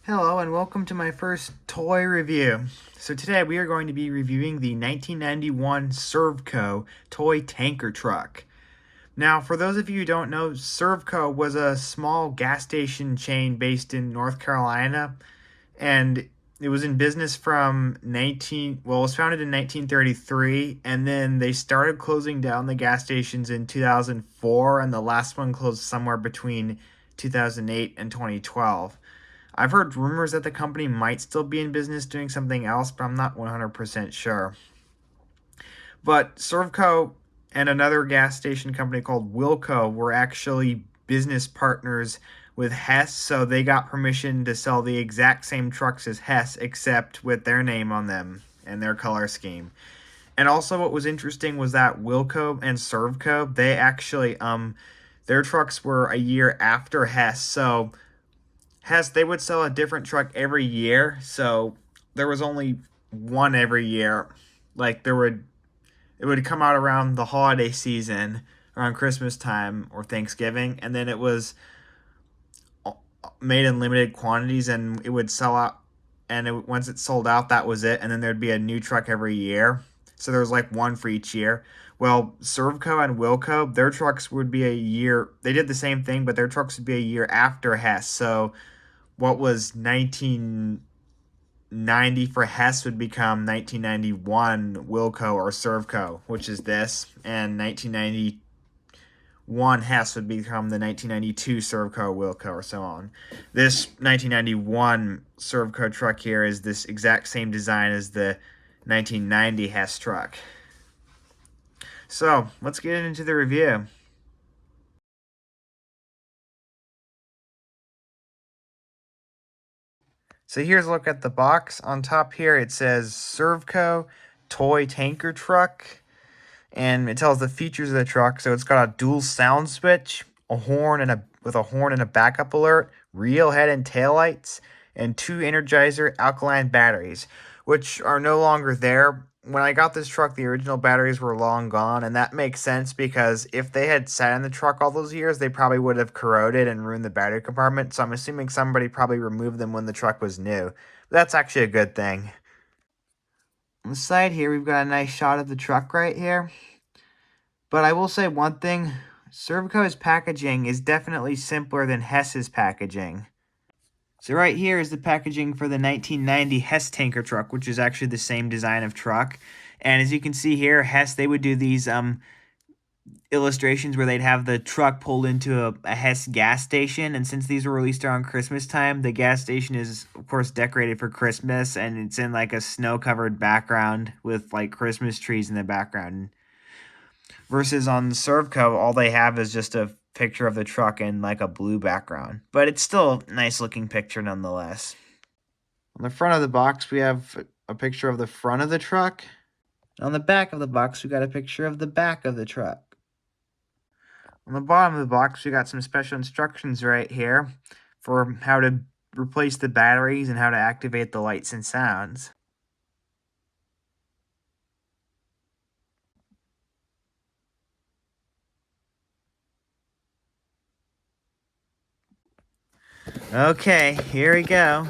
Hello and welcome to my first toy review. So today we are going to be reviewing the 1991 Servco Toy Tanker Truck. Now, for those of you who don't know, Servco was a small gas station chain based in North Carolina, and it was in business from it was founded in 1933, and then they started closing down the gas stations in 2004, and the last one closed somewhere between 2008 and 2012. I've heard rumors that the company might still be in business doing something else, but I'm not 100% sure. But Servco and another gas station company called Wilco were actually business partners with Hess, so they got permission to sell the exact same trucks as Hess, except with their name on them and their color scheme. And also, what was interesting was that Wilco and Servco, they actually, their trucks were a year after Hess, so they would sell a different truck every year, so there was only one every year. Like it would come out around the holiday season, around Christmas time or Thanksgiving, and then it was made in limited quantities, and it would sell out. And once it sold out, that was it. And then there'd be a new truck every year. So there was like one for each year. Well, Servco and Wilco, their trucks would be a year. They did the same thing, but their trucks would be a year after Hess. So what was 1990 for Hess would become 1991 Wilco or Servco, which is this, and 1991 Hess would become the 1992 Servco Wilco, or so on. This 1991 Servco truck here is this exact same design as the 1990 Hess truck. So let's get into the review. So here's a look at the box. On top here it says Servco Toy Tanker Truck, and it tells the features of the truck. So it's got a dual sound switch, a horn and a backup alert, real head and tail lights, and two Energizer alkaline batteries, which are no longer there. When I got this truck, the original batteries were long gone, and that makes sense because if they had sat in the truck all those years, they probably would have corroded and ruined the battery compartment. So I'm assuming somebody probably removed them when the truck was new. But that's actually a good thing. On the side here, we've got a nice shot of the truck right here. But I will say one thing, Servco's packaging is definitely simpler than Hess's packaging. So right here is the packaging for the 1990 Hess tanker truck, which is actually the same design of truck. And as you can see here, Hess, they would do these illustrations where they'd have the truck pulled into a Hess gas station. And since these were released around Christmas time, the gas station is, of course, decorated for Christmas. And it's in like a snow-covered background with like Christmas trees in the background. Versus on the Servco, all they have is just a picture of the truck in like a blue background. But it's still a nice looking picture nonetheless. On the front of the box, we have a picture of the front of the truck. On the back of the box, we got a picture of the back of the truck. On the bottom of the box, we got some special instructions right here for how to replace the batteries and how to activate the lights and sounds. Okay, here we go.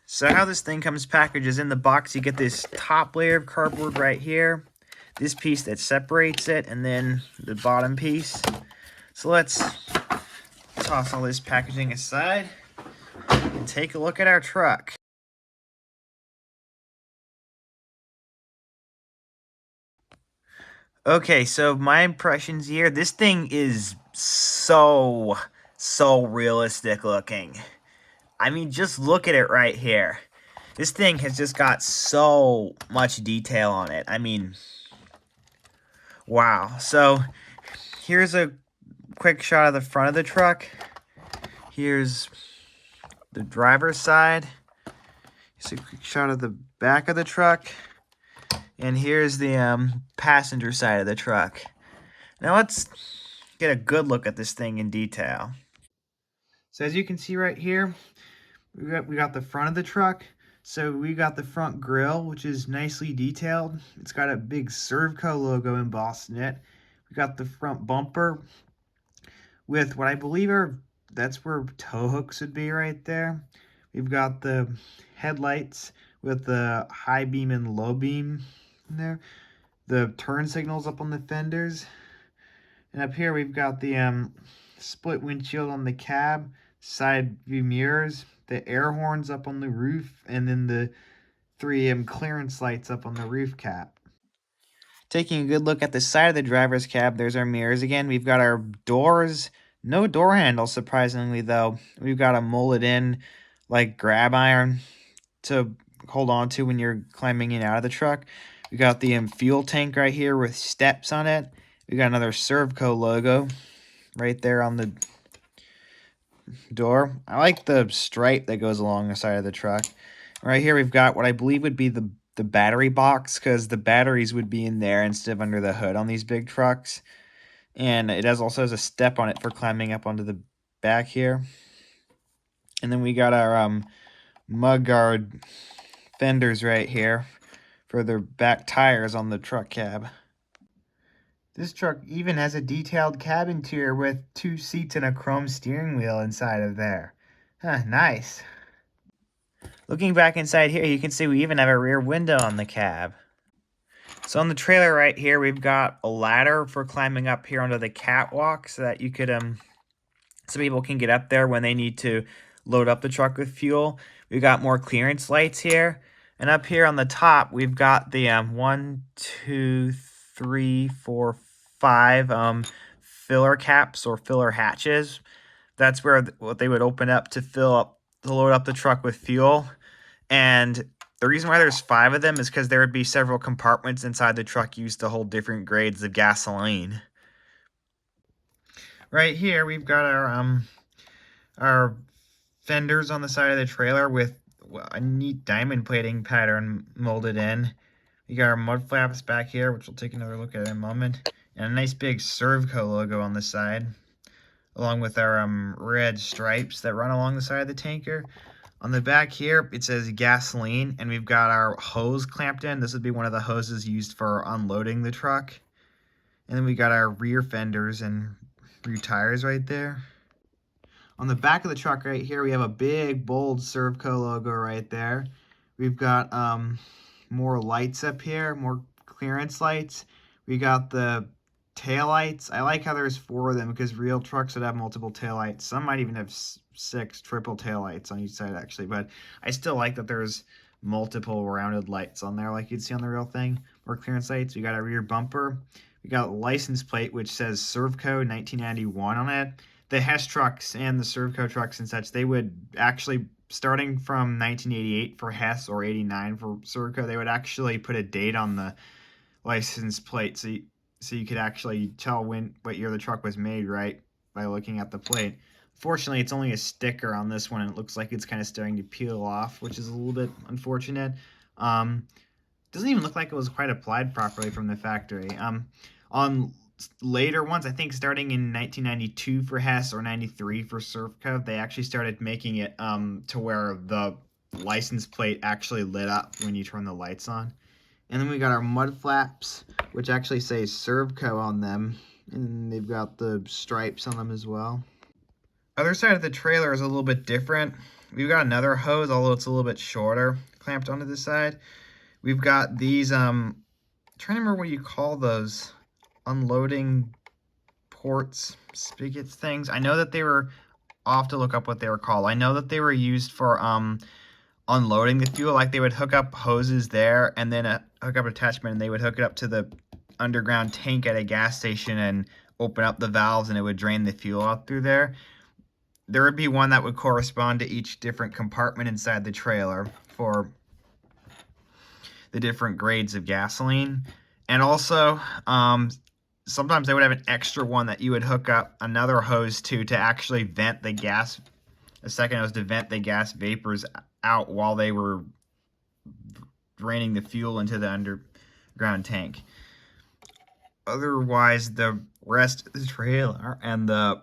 So how this thing comes packaged is in the box, you get this top layer of cardboard right here, this piece that separates it, and then the bottom piece. So let's toss all this packaging aside and take a look at our truck. Okay, so my impressions here, this thing is so realistic looking. I mean, just look at it right here. This thing has just got so much detail on it. I mean, wow. So here's a quick shot of the front of the truck. Here's the driver's side. Here's a quick shot of the back of the truck. And here's the passenger side of the truck. Now let's get a good look at this thing in detail. So as you can see right here, we got the front of the truck. So we got the front grille, which is nicely detailed. It's got a big Servco logo embossed in it. We got the front bumper, with what I believe that's where tow hooks would be right there. We've got the headlights with the high beam and low beam in there. The turn signals up on the fenders. And up here we've got the split windshield on the cab, side view mirrors, the air horns up on the roof, and then the 3M clearance lights up on the roof cap. Taking a good look at the side of the driver's cab, there's our mirrors again. We've got our doors, no door handle, surprisingly, though. We've got a molded in, like, grab iron to hold on to when you're climbing in and out of the truck. We got the fuel tank right here with steps on it. We got another Servco logo right there on the door. I like the stripe that goes along the side of the truck. Right here we've got what I believe would be the battery box, because the batteries would be in there instead of under the hood on these big trucks. And it also has a step on it for climbing up onto the back here. And then we got our mudguard fenders right here for the back tires on the truck cab. This truck even has a detailed cab interior with 2 seats and a chrome steering wheel inside of there. Huh, nice. Looking back inside here, you can see we even have a rear window on the cab. So on the trailer right here, we've got a ladder for climbing up here onto the catwalk so that you could, some people can get up there when they need to load up the truck with fuel. We've got more clearance lights here. And up here on the top, we've got the 1, 2, 3, 4, 5 filler caps or filler hatches. That's where what they would open up to load up the truck with fuel. And the reason why there's 5 of them is because there would be several compartments inside the truck used to hold different grades of gasoline. Right here, we've got our fenders on the side of the trailer with a neat diamond plating pattern molded in. We got our mud flaps back here, which we'll take another look at in a moment, and a nice big Servco logo on the side, along with our red stripes that run along the side of the tanker. On the back here, it says gasoline, and we've got our hose clamped in. This would be one of the hoses used for unloading the truck. And then we got our rear fenders and rear tires right there. On the back of the truck right here, we have a big, bold Servco logo right there. We've got more lights up here, more clearance lights. We got the tail lights. I like how there's 4 of them because real trucks would have multiple tail lights. Some might even have 6 triple tail lights on each side, actually. But I still like that there's multiple rounded lights on there like you'd see on the real thing. More clearance lights. We got a rear bumper. We got a license plate which says Servco 1991 on it. The Hess trucks and the Servco trucks and such, they would actually, starting from 1988 for Hess or 89 for Servco, they would actually put a date on the license plate so you could actually tell what year the truck was made, right, by looking at the plate. Fortunately, it's only a sticker on this one, and it looks like it's kind of starting to peel off, which is a little bit unfortunate. Doesn't even look like it was quite applied properly from the factory. On later ones, I think starting in 1992 for Hess or 93 for Servco, they actually started making it to where the license plate actually lit up when you turn the lights on. And then we got our mud flaps, which actually say Servco on them, and they've got the stripes on them as well. Other side of the trailer is a little bit different. We've got another hose, although it's a little bit shorter, clamped onto the side. We've got these, I'm trying to remember what you call those, unloading ports, spigots things. I know that they were, I'll have to look up what they were called. I know that they were used for unloading the fuel. Like they would hook up hoses there and then a hookup attachment, and they would hook it up to the underground tank at a gas station and open up the valves, and it would drain the fuel out through there. There would be one that would correspond to each different compartment inside the trailer for the different grades of gasoline. And also, sometimes they would have an extra one that you would hook up another hose to actually vent the gas, a second hose to vent the gas vapors out while they were draining the fuel into the underground tank. Otherwise, the rest of the trailer and the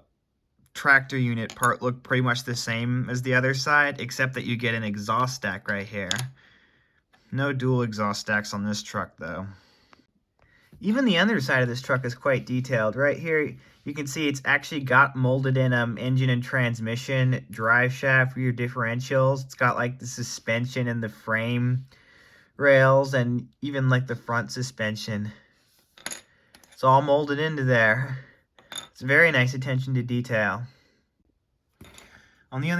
tractor unit part look pretty much the same as the other side, except that you get an exhaust stack right here. No dual exhaust stacks on this truck, though. Even the underside of this truck is quite detailed. Right here, you can see it's actually got molded in engine and transmission, drive shaft for your differentials. It's got like the suspension and the frame rails and even like the front suspension. It's all molded into there. It's very nice attention to detail. On the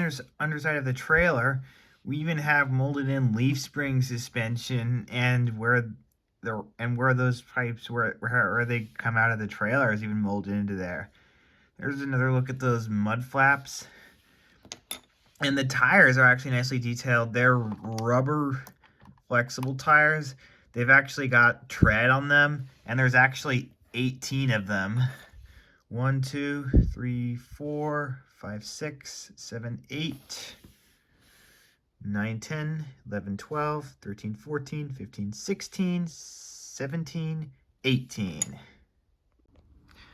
underside of the trailer, we even have molded in leaf spring suspension, and where those pipes where they come out of the trailer is even molded into there. There's another look at those mud flaps. And the tires are actually nicely detailed. They're rubber flexible tires. They've actually got tread on them, and there's actually 18 of them. 1, 2, 3, 4, 5, 6, 7, 8, 9, 10, 11, 12, 13, 14, 15, 16, 17, 18.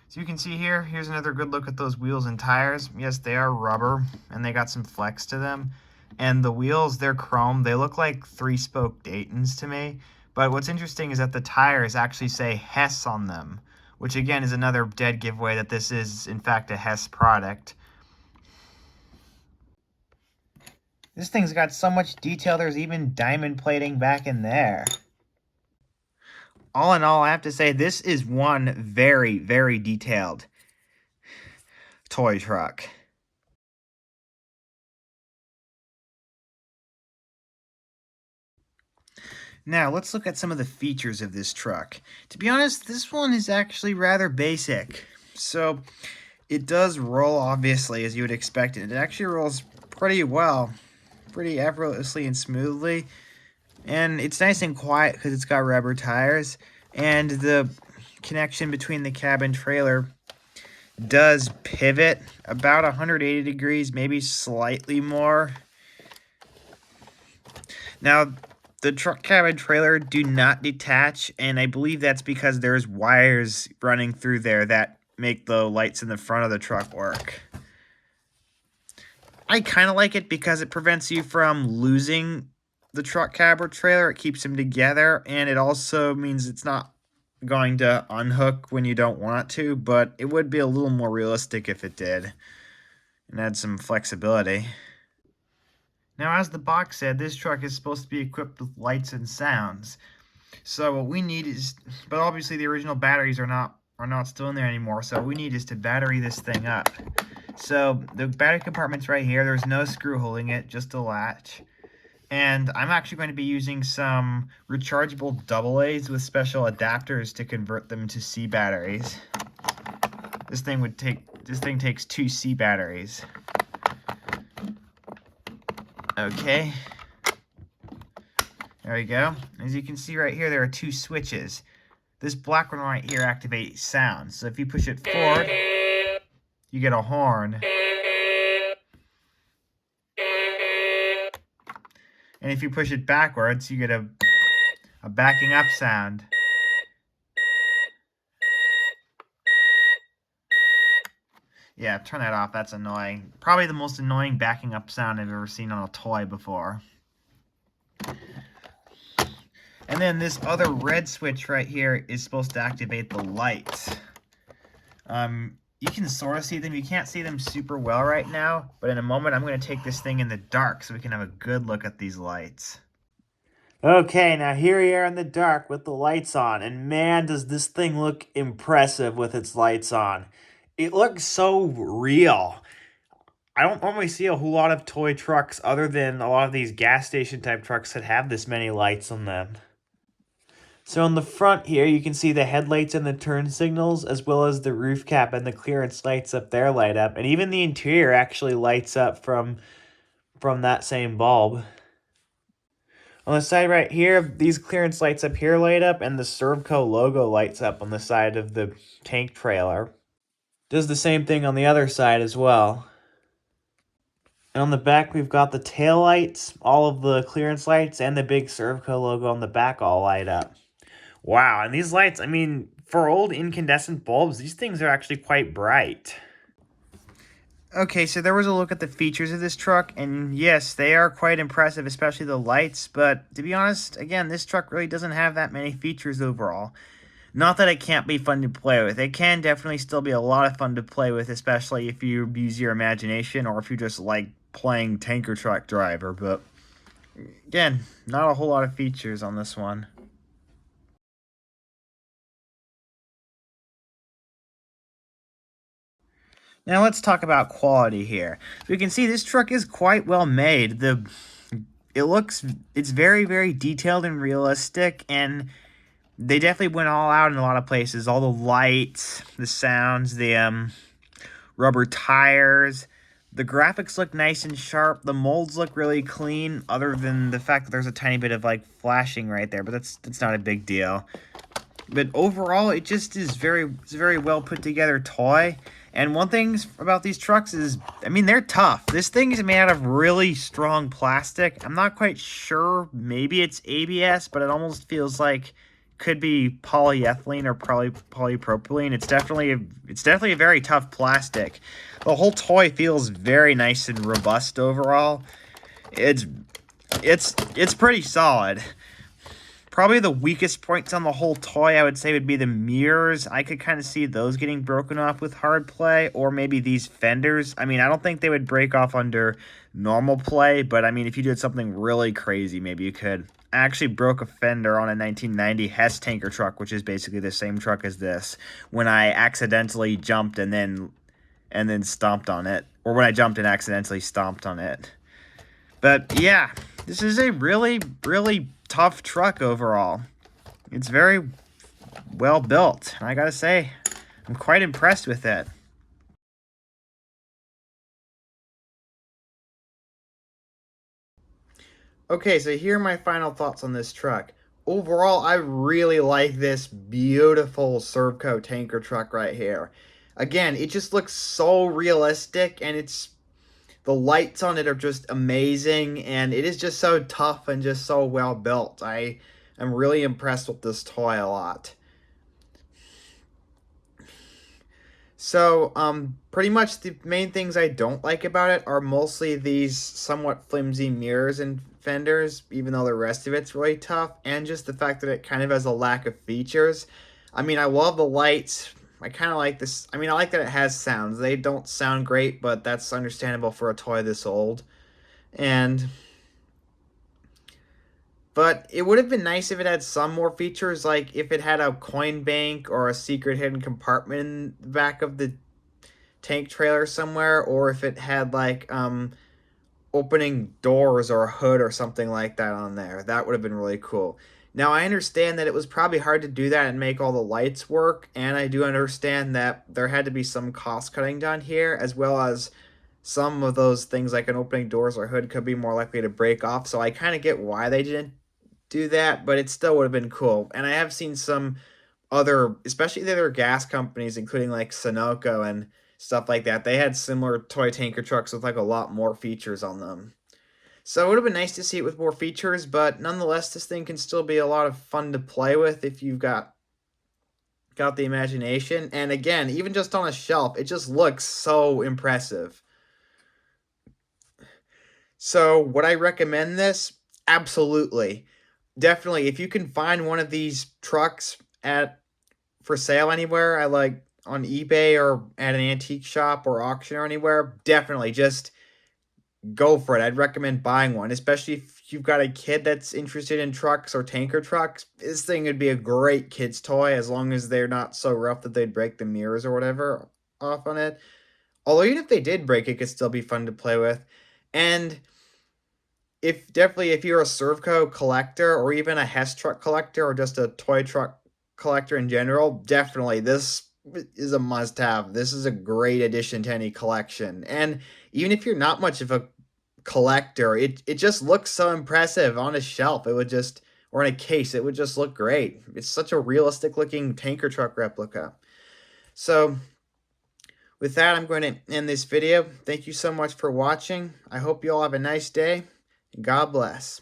So you can see here, here's another good look at those wheels and tires. Yes, they are rubber, and they got some flex to them. And the wheels, they're chrome. They look like 3-spoke Daytons to me. But what's interesting is that the tires actually say Hess on them, which again is another dead giveaway that this is, in fact, a Hess product. This thing's got so much detail, there's even diamond plating back in there. All in all, I have to say, this is one very, very detailed toy truck. Now, let's look at some of the features of this truck. To be honest, this one is actually rather basic. So, it does roll, obviously, as you would expect it. It actually rolls pretty well, pretty effortlessly and smoothly. And it's nice and quiet because it's got rubber tires. And the connection between the cab and trailer does pivot about 180 degrees, maybe slightly more. Now, the truck cab and trailer do not detach, and I believe that's because there's wires running through there that make the lights in the front of the truck work. I kind of like it because it prevents you from losing the truck cab or trailer. It keeps them together, and it also means it's not going to unhook when you don't want it to, but it would be a little more realistic if it did and add some flexibility. Now, as the box said, this truck is supposed to be equipped with lights and sounds. So what we need is, but obviously the original batteries are not still in there anymore, so what we need is to battery this thing up. So the battery compartment's right here. There's no screw holding it, just a latch. And I'm actually going to be using some rechargeable AA's with special adapters to convert them to C batteries. This thing takes 2 C batteries. Okay. There we go. As you can see right here, there are 2 switches. This black one right here activates sound. So if you push it forward, you get a horn. And if you push it backwards, you get a backing up sound. Yeah, turn that off. That's annoying. Probably the most annoying backing up sound I've ever seen on a toy before. And then this other red switch right here is supposed to activate the lights. You can sort of see them. You can't see them super well right now, but in a moment I'm going to take this thing in the dark so we can have a good look at these lights. Okay, now here we are in the dark with the lights on, and man, does this thing look impressive with its lights on. It looks so real. I don't normally see a whole lot of toy trucks other than a lot of these gas station type trucks that have this many lights on them. So on the front here, you can see the headlights and the turn signals, as well as the roof cap and the clearance lights up there light up. And even the interior actually lights up from that same bulb. On the side right here, these clearance lights up here light up, and the Servco logo lights up on the side of the tank trailer. Does the same thing on the other side as well. And on the back, we've got the tail lights, all of the clearance lights, and the big Servco logo on the back all light up. Wow, and these lights, I mean, for old incandescent bulbs, these things are actually quite bright. Okay, so there was a look at the features of this truck, and yes, they are quite impressive, especially the lights, but to be honest, again, this truck really doesn't have that many features overall. Not that it can't be fun to play with. It can definitely still be a lot of fun to play with, especially if you use your imagination or if you just like playing Tanker Truck Driver. But again, not a whole lot of features on this one. Now let's talk about quality here. We can see this truck is quite well made. It's very detailed and realistic, and they definitely went all out in a lot of places. All the lights, the sounds, the rubber tires. The graphics look nice and sharp. The molds look really clean, other than the fact that there's a tiny bit of like flashing right there, but that's not a big deal. But overall, it just is it's a very well put together toy. And one thing about these trucks is, I mean, they're tough. This thing is made out of really strong plastic. I'm not quite sure. Maybe it's ABS, but it almost feels like could be polyethylene or probably polypropylene. It's definitely a very tough plastic. The whole toy feels very nice and robust overall. It's pretty solid. Probably the weakest points on the whole toy, I would say, would be the mirrors. I could kind of see those getting broken off with hard play, or maybe these fenders. I mean, I don't think they would break off under normal play, but I mean, if you did something really crazy, maybe you could. I actually broke a fender on a 1990 Hess tanker truck, which is basically the same truck as this, when I accidentally jumped and then stomped on it, or when I jumped and accidentally stomped on it. But yeah, this is a really tough truck overall. It's very well built. I gotta say, I'm quite impressed with it. Okay, so here are my final thoughts on this truck. Overall, I really like this beautiful Servco tanker truck right here. Again, it just looks so realistic, and the lights on it are just amazing, and it is just so tough and just so well built. I am really impressed with this toy a lot. So, pretty much the main things I don't like about it are mostly these somewhat flimsy mirrors and fenders, even though the rest of it's really tough, and just the fact that it kind of has a lack of features. I mean, I love the lights. I kind of like this. I mean, I like that it has sounds. They don't sound great, but that's understandable for a toy this old. And but it would have been nice if it had some more features, like if it had a coin bank or a secret hidden compartment in the back of the tank trailer somewhere, or if it had like opening doors or a hood or something like that on there. That would have been really cool. Now I understand that it was probably hard to do that and make all the lights work, and I do understand that there had to be some cost cutting done here, as well as some of those things like an opening doors or hood could be more likely to break off. So I kind of get why they didn't do that, but it still would have been cool. And I have seen some other, especially the other gas companies, including like Sunoco and stuff like that. They had similar toy tanker trucks with like a lot more features on them. So it would have been nice to see it with more features, but nonetheless, this thing can still be a lot of fun to play with if you've got the imagination. And again, even just on a shelf, it just looks so impressive. So would I recommend this? Absolutely. Definitely. If you can find one of these trucks at for sale anywhere, I like on eBay or at an antique shop or auction or anywhere, definitely just go for it. I'd recommend buying one, especially if you've got a kid that's interested in trucks or tanker trucks. This thing would be a great kid's toy as long as they're not so rough that they'd break the mirrors or whatever off on it. Although even if they did break, it could still be fun to play with. And if you're a Servco collector or even a Hess Truck collector or just a toy truck collector in general, definitely this is a must-have. This is a great addition to any collection. And even if you're not much of a collector, it just looks so impressive on a shelf. It would just or in a case, it would just look great. It's such a realistic looking tanker truck replica. So with that, I'm going to end this video. Thank you so much for watching. I hope you all have a nice day. God bless.